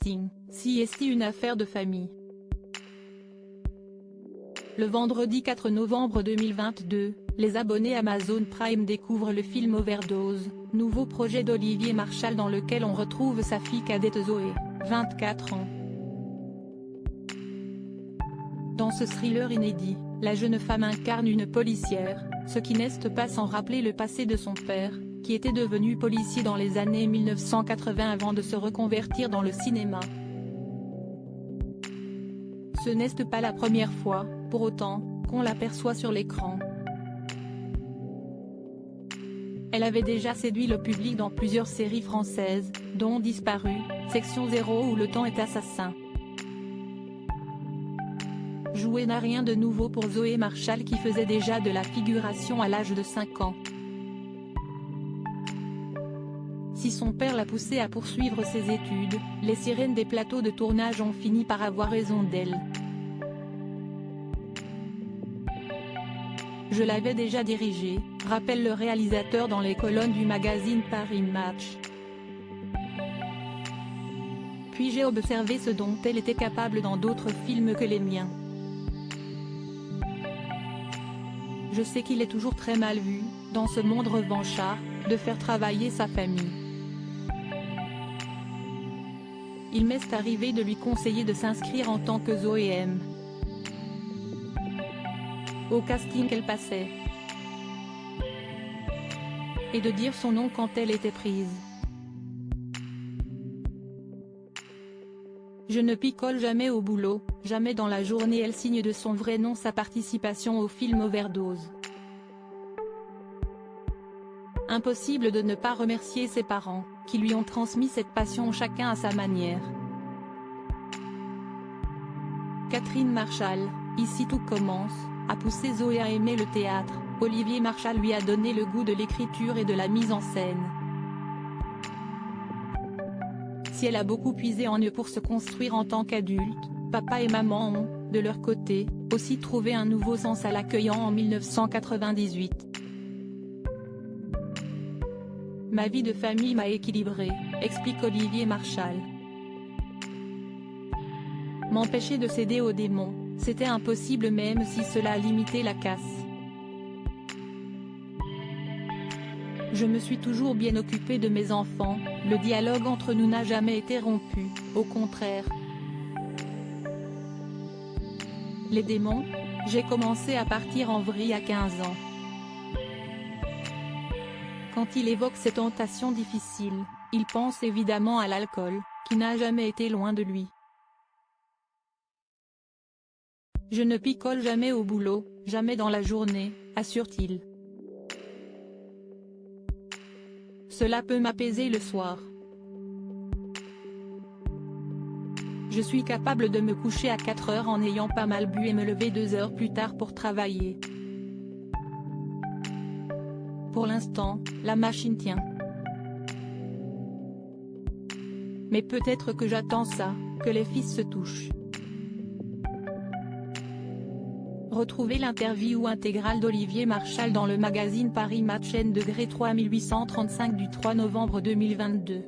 casting, si et si une affaire de famille. Le vendredi 4 novembre 2022, les abonnés Amazon Prime découvrent le film Overdose, nouveau projet d'Olivier Marchal dans lequel on retrouve sa fille cadette Zoé, 24 ans. Dans ce thriller inédit, la jeune femme incarne une policière, ce qui n'est pas sans rappeler le passé de son père, qui était devenu policier dans les années 1980 avant de se reconvertir dans le cinéma. Ce n'est pas la première fois, pour autant, qu'on l'aperçoit sur l'écran. Elle avait déjà séduit le public dans plusieurs séries françaises, dont Disparu, Section 0 ou Le Temps est assassin. Jouer n'a rien de nouveau pour Zoé Marchal qui faisait déjà de la figuration à l'âge de 5 ans. Si son père l'a poussée à poursuivre ses études, les sirènes des plateaux de tournage ont fini par avoir raison d'elle. Je l'avais déjà dirigée, rappelle le réalisateur dans les colonnes du magazine Paris Match. Puis j'ai observé ce dont elle était capable dans d'autres films que les miens. Je sais qu'il est toujours très mal vu, dans ce monde revanchard, de faire travailler sa famille. Il m'est arrivé de lui conseiller de s'inscrire en tant que Zoé M. au casting qu'elle passait, et de dire son nom quand elle était prise. Je ne picole jamais au boulot, jamais dans la journée. Elle signe de son vrai nom sa participation au film Overdose. Impossible de ne pas remercier ses parents, qui lui ont transmis cette passion chacun à sa manière. Catherine Marchal, ici tout commence, a poussé Zoé à aimer le théâtre. Olivier Marchal lui a donné le goût de l'écriture et de la mise en scène. Si elle a beaucoup puisé en eux pour se construire en tant qu'adulte, papa et maman ont, de leur côté, aussi trouvé un nouveau sens à l'accueillant en 1998. Ma vie de famille m'a équilibrée, explique Olivier Marchal. M'empêcher de céder aux démons, c'était impossible même si cela a limité la casse. Je me suis toujours bien occupée de mes enfants, le dialogue entre nous n'a jamais été rompu, au contraire. Les démons ? J'ai commencé à partir en vrille à 15 ans. Quand il évoque ses tentations difficiles, il pense évidemment à l'alcool, qui n'a jamais été loin de lui. Je ne picole jamais au boulot, jamais dans la journée, assure-t-il. Cela peut m'apaiser le soir. Je suis capable de me coucher à 4 heures en ayant pas mal bu et me lever 2 heures plus tard pour travailler. Pour l'instant, la machine tient. Mais peut-être que j'attends ça, que les fils se touchent. Retrouvez l'interview intégrale d'Olivier Marchal dans le magazine Paris Match N°3 1835 du 3 novembre 2022.